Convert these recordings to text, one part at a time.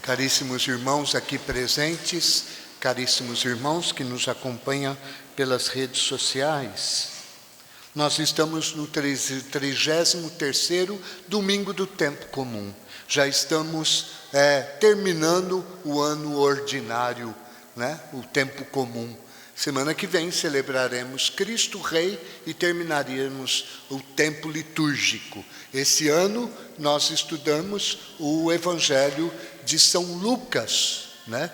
Caríssimos irmãos aqui presentes, caríssimos irmãos que nos acompanham pelas redes sociais, nós estamos no 33º domingo do tempo comum. Já estamos terminando o ano ordinário, né? O tempo comum. Semana que vem celebraremos Cristo Rei e terminaremos o tempo litúrgico. Esse ano nós estudamos o Evangelho de São Lucas, né?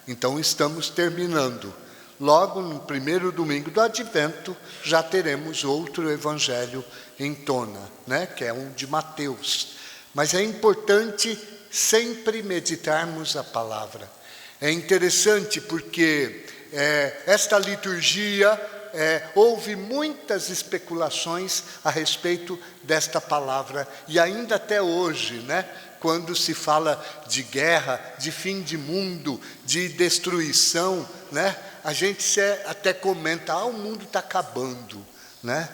Então estamos terminando. Logo no primeiro domingo do Advento já teremos outro Evangelho em tona, né? Que é um de Mateus. Mas é importante sempre meditarmos a palavra. É interessante porque esta liturgia, houve muitas especulações a respeito desta palavra, e ainda até hoje, né, quando se fala de guerra, de fim de mundo, de destruição, né, a gente até comenta, o mundo está acabando, né?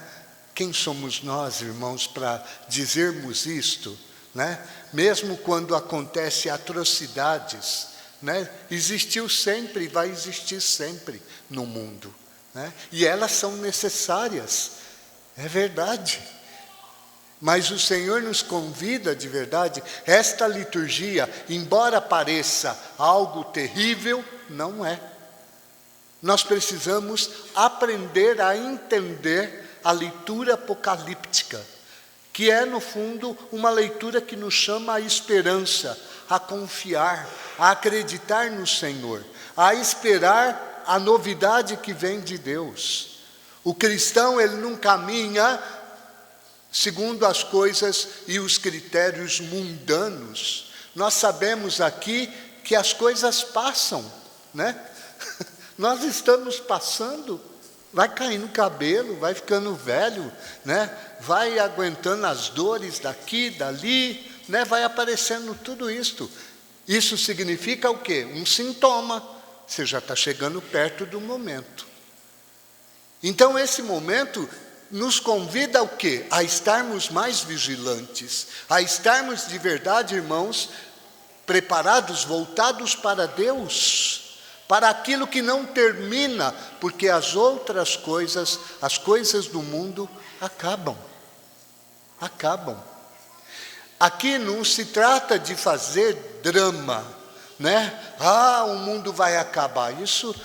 Quem somos nós, irmãos, para dizermos isto, né? Mesmo quando acontecem atrocidades, né? Existiu sempre e vai existir sempre no mundo, né? E elas são necessárias, é verdade. Mas o Senhor nos convida de verdade, esta liturgia, embora pareça algo terrível, não é. Nós precisamos aprender a entender a leitura apocalíptica, que é, no fundo, uma leitura que nos chama à esperança, a confiar, a acreditar no Senhor, a esperar a novidade que vem de Deus. O cristão, ele não caminha segundo as coisas e os critérios mundanos. Nós sabemos aqui que as coisas passam, né? Nós estamos passando, vai caindo o cabelo, vai ficando velho, né? Vai aguentando as dores daqui, dali, né? Vai aparecendo tudo isto. Isso significa o quê? Um sintoma. Você já está chegando perto do momento. Então esse momento nos convida ao quê? A estarmos mais vigilantes, a estarmos de verdade, irmãos, preparados, voltados para Deus, para aquilo que não termina, porque as outras coisas, as coisas do mundo acabam. Aqui não se trata de fazer drama, né? O mundo vai acabar. Isso,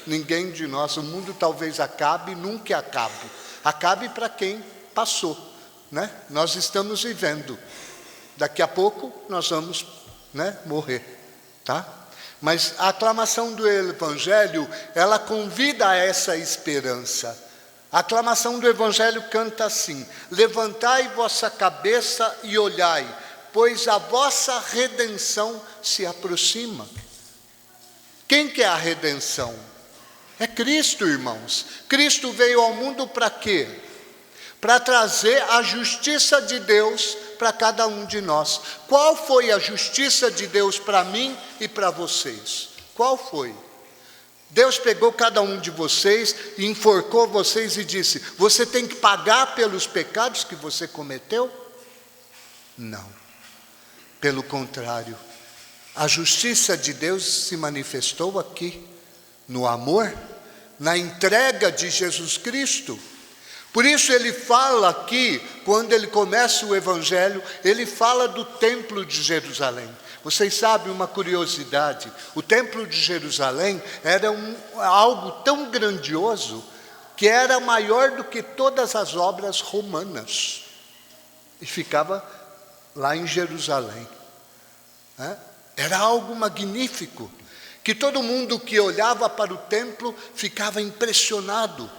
ninguém de nós, o mundo talvez acabe, nunca acabe. Acabe para quem passou, né? Nós estamos vivendo. Daqui a pouco nós vamos, né, morrer, tá? Mas a aclamação do Evangelho, ela convida a essa esperança. A aclamação do Evangelho canta assim: levantai vossa cabeça e olhai, pois a vossa redenção se aproxima. Quem que é a redenção? É Cristo, irmãos. Cristo veio ao mundo para quê? Para trazer a justiça de Deus para cada um de nós. Qual foi a justiça de Deus para mim e para vocês? Qual foi? Deus pegou cada um de vocês e enforcou vocês e disse: você tem que pagar pelos pecados que você cometeu? Não. Pelo contrário, a justiça de Deus se manifestou aqui, no amor, na entrega de Jesus Cristo. Por isso ele fala aqui, quando ele começa o Evangelho, ele fala do templo de Jerusalém. Vocês sabem uma curiosidade, o templo de Jerusalém era algo tão grandioso, que era maior do que todas as obras romanas, e ficava lá em Jerusalém, né? Era algo magnífico, que todo mundo que olhava para o templo ficava impressionado,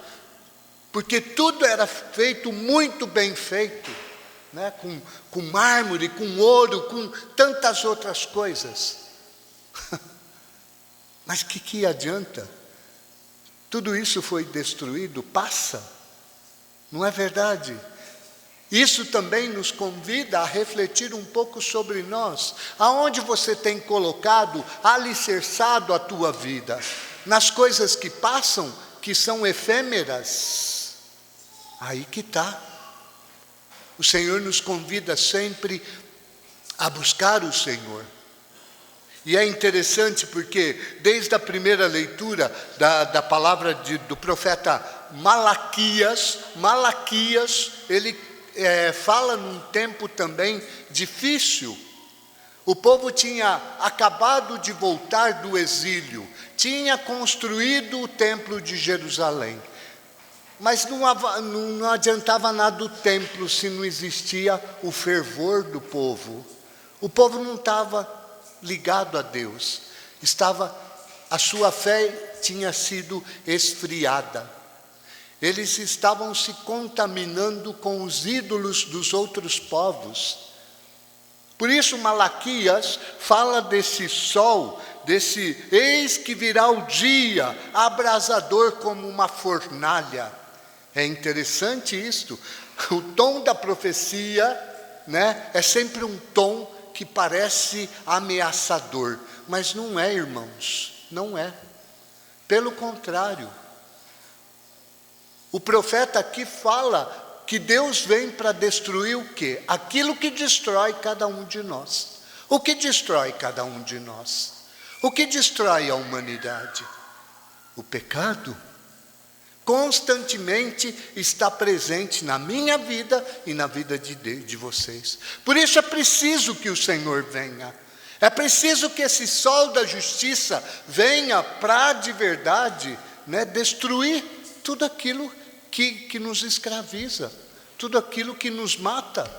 porque tudo era feito muito bem feito, né? Com mármore, com ouro, com tantas outras coisas. Mas que adianta? Tudo isso foi destruído, passa, não é verdade? Isso também nos convida a refletir um pouco sobre nós. Aonde você tem colocado, alicerçado a tua vida? Nas coisas que passam, que são efêmeras? Aí que está. O Senhor nos convida sempre a buscar o Senhor. E é interessante porque, desde a primeira leitura da palavra do profeta Malaquias, ele fala num tempo também difícil. O povo tinha acabado de voltar do exílio, tinha construído o templo de Jerusalém. Mas não adiantava nada o templo se não existia o fervor do povo. O povo não estava ligado a Deus. A sua fé tinha sido esfriada. Eles estavam se contaminando com os ídolos dos outros povos. Por isso Malaquias fala desse sol, eis que virá o dia, abrasador como uma fornalha. É interessante isto. O tom da profecia, é sempre um tom que parece ameaçador, mas não é, irmãos, não é. Pelo contrário, o profeta aqui fala que Deus vem para destruir o quê? Aquilo que destrói cada um de nós. O que destrói cada um de nós? O que destrói a humanidade? O pecado. Constantemente está presente na minha vida e na vida de vocês. Por isso é preciso que o Senhor venha. É preciso que esse sol da justiça venha para de verdade, destruir tudo aquilo que nos escraviza, tudo aquilo que nos mata,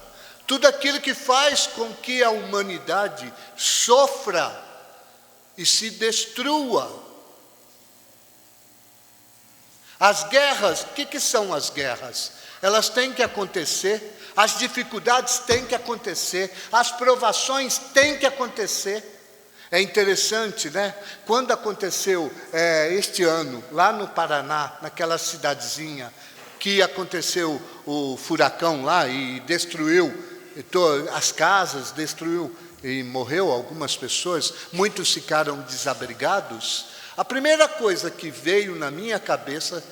tudo aquilo que faz com que a humanidade sofra e se destrua. As guerras, o que são as guerras? Elas têm que acontecer, as dificuldades têm que acontecer, as provações têm que acontecer. É interessante, Quando aconteceu este ano, lá no Paraná, naquela cidadezinha, que aconteceu o furacão lá e destruiu as casas, destruiu e morreu algumas pessoas, muitos ficaram desabrigados. A primeira coisa que veio na minha cabeça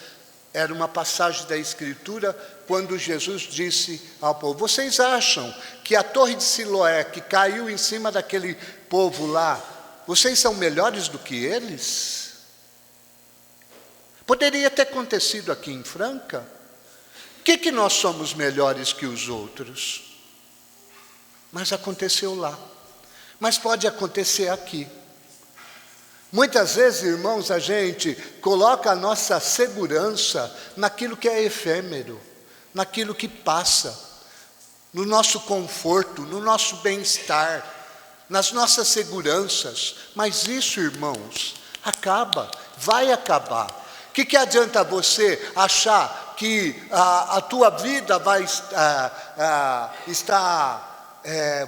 era uma passagem da Escritura, quando Jesus disse ao povo: vocês acham que a torre de Siloé, que caiu em cima daquele povo lá, vocês são melhores do que eles? Poderia ter acontecido aqui em Franca. O que nós somos melhores que os outros? Mas aconteceu lá. Mas pode acontecer aqui. Muitas vezes, irmãos, a gente coloca a nossa segurança naquilo que é efêmero, naquilo que passa, no nosso conforto, no nosso bem-estar, nas nossas seguranças. Mas isso, irmãos, vai acabar. O que adianta você achar que a tua vida vai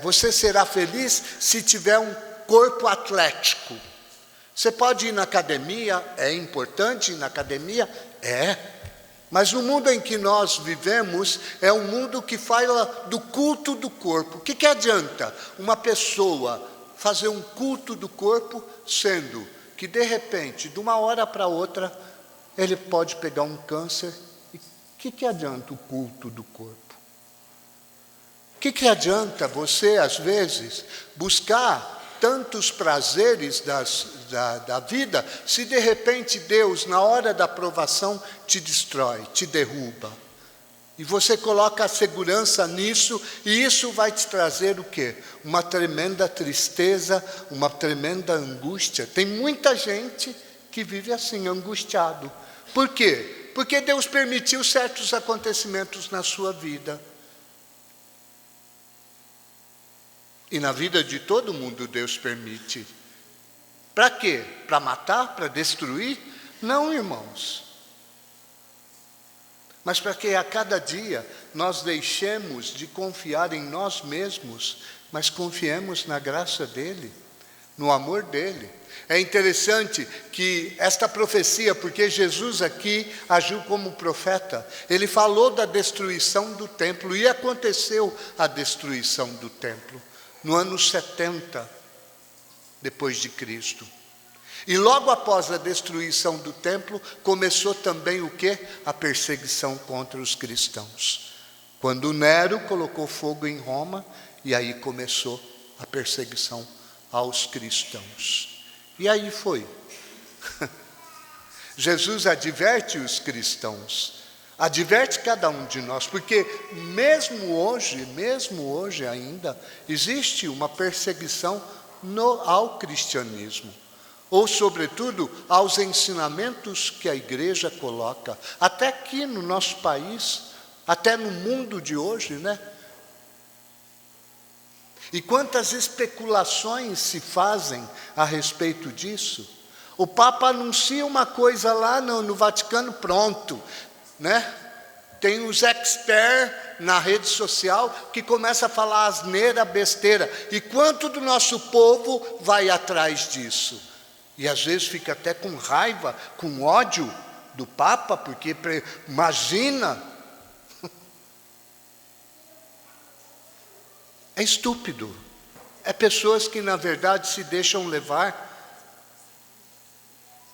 você será feliz se tiver um corpo atlético? Você pode ir na academia, é importante ir na academia? É. Mas o mundo em que nós vivemos é um mundo que fala do culto do corpo. O que adianta uma pessoa fazer um culto do corpo, sendo que de repente, de uma hora para outra, ele pode pegar um câncer? E o que adianta o culto do corpo? O que adianta você, às vezes, buscar tantos prazeres da vida, se de repente Deus, na hora da provação, te destrói, te derruba? E você coloca a segurança nisso, e isso vai te trazer o quê? Uma tremenda tristeza, uma tremenda angústia. Tem muita gente que vive assim, angustiado. Por quê? Porque Deus permitiu certos acontecimentos na sua vida. E na vida de todo mundo Deus permite. Para quê? Para matar? Para destruir? Não, irmãos. Mas para que a cada dia nós deixemos de confiar em nós mesmos, mas confiemos na graça dEle, no amor dEle. É interessante que esta profecia, porque Jesus aqui agiu como profeta, ele falou da destruição do templo, e aconteceu a destruição do templo no ano 70 depois de Cristo. E logo após a destruição do templo, começou também o quê? A perseguição contra os cristãos. Quando Nero colocou fogo em Roma, e aí começou a perseguição aos cristãos. E aí foi. Jesus adverte os cristãos, adverte cada um de nós, porque mesmo hoje ainda, existe uma perseguição ao cristianismo, ou sobretudo aos ensinamentos que a igreja coloca, até aqui no nosso país, até no mundo de hoje, né? E quantas especulações se fazem a respeito disso? O Papa anuncia uma coisa lá no Vaticano, pronto, né? Tem os experts na rede social que começa a falar asneira, besteira. E quanto do nosso povo vai atrás disso? E às vezes fica até com raiva, com ódio do Papa, porque imagina. É estúpido. É pessoas que na verdade se deixam levar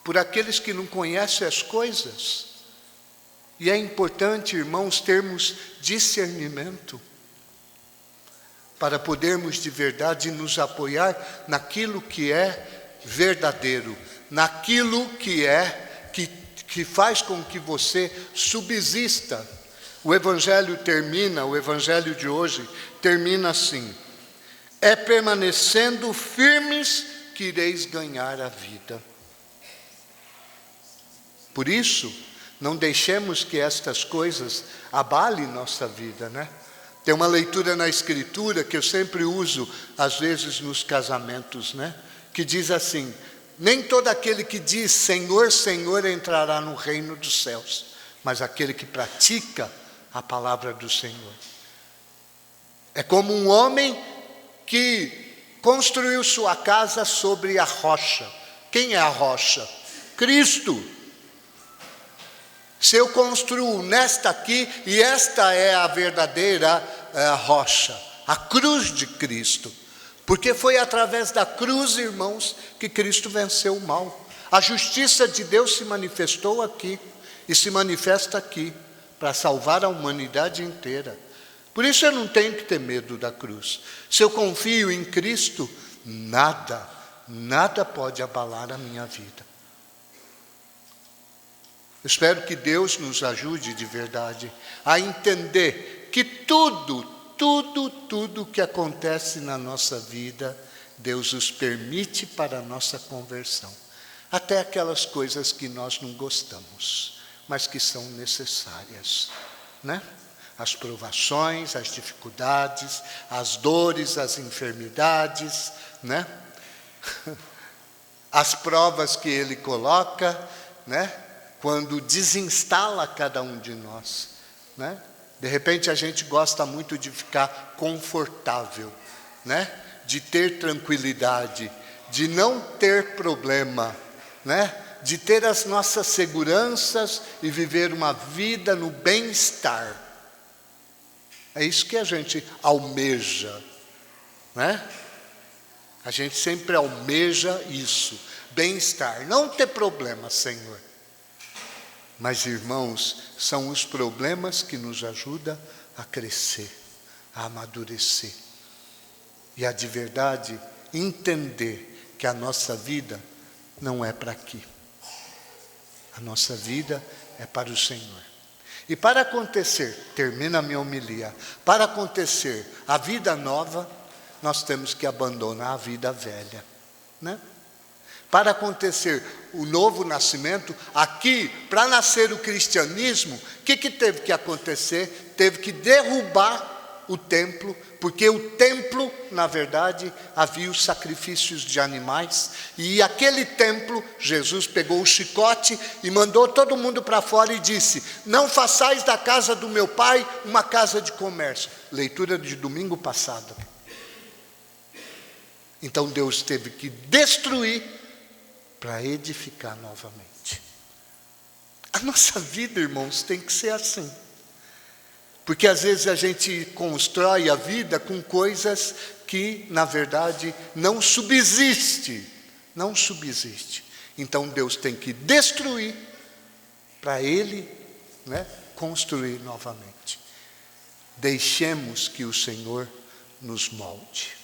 por aqueles que não conhecem as coisas. E é importante, irmãos, termos discernimento para podermos de verdade nos apoiar naquilo que é verdadeiro, naquilo que faz com que você subsista. O Evangelho de hoje termina assim: é permanecendo firmes que ireis ganhar a vida. Por isso, não deixemos que estas coisas abalem nossa vida, né? Tem uma leitura na Escritura que eu sempre uso, às vezes nos casamentos, né? Que diz assim: nem todo aquele que diz Senhor, Senhor entrará no reino dos céus, mas aquele que pratica a palavra do Senhor. É como um homem que construiu sua casa sobre a rocha. Quem é a rocha? Cristo. Se eu construo nesta aqui, e esta é a verdadeira rocha, a cruz de Cristo. Porque foi através da cruz, irmãos, que Cristo venceu o mal. A justiça de Deus se manifestou aqui, e se manifesta aqui, para salvar a humanidade inteira. Por isso eu não tenho que ter medo da cruz. Se eu confio em Cristo, nada pode abalar a minha vida. Espero que Deus nos ajude de verdade a entender que tudo que acontece na nossa vida, Deus os permite para a nossa conversão. Até aquelas coisas que nós não gostamos, mas que são necessárias, né? As provações, as dificuldades, as dores, as enfermidades, né? As provas que Ele coloca, né? Quando desinstala cada um de nós, né? De repente a gente gosta muito de ficar confortável, né? De ter tranquilidade, de não ter problema, né? De ter as nossas seguranças e viver uma vida no bem-estar. É isso que a gente almeja, né? A gente sempre almeja isso, bem-estar, não ter problema, Senhor. Mas, irmãos, são os problemas que nos ajudam a crescer, a amadurecer. E a de verdade entender que a nossa vida não é para aqui. A nossa vida é para o Senhor. E para acontecer, termina a minha homilia, para acontecer a vida nova, nós temos que abandonar a vida velha, né? Para acontecer o novo nascimento, aqui, para nascer o cristianismo, o que teve que acontecer? Teve que derrubar o templo, porque o templo, na verdade, havia os sacrifícios de animais, e aquele templo, Jesus pegou o chicote e mandou todo mundo para fora e disse: não façais da casa do meu pai uma casa de comércio. Leitura de domingo passado. Então Deus teve que destruir para edificar novamente. A nossa vida, irmãos, tem que ser assim. Porque às vezes a gente constrói a vida com coisas que, na verdade, não subsiste. Não subsiste. Então Deus tem que destruir para Ele, né, construir novamente. Deixemos que o Senhor nos molde.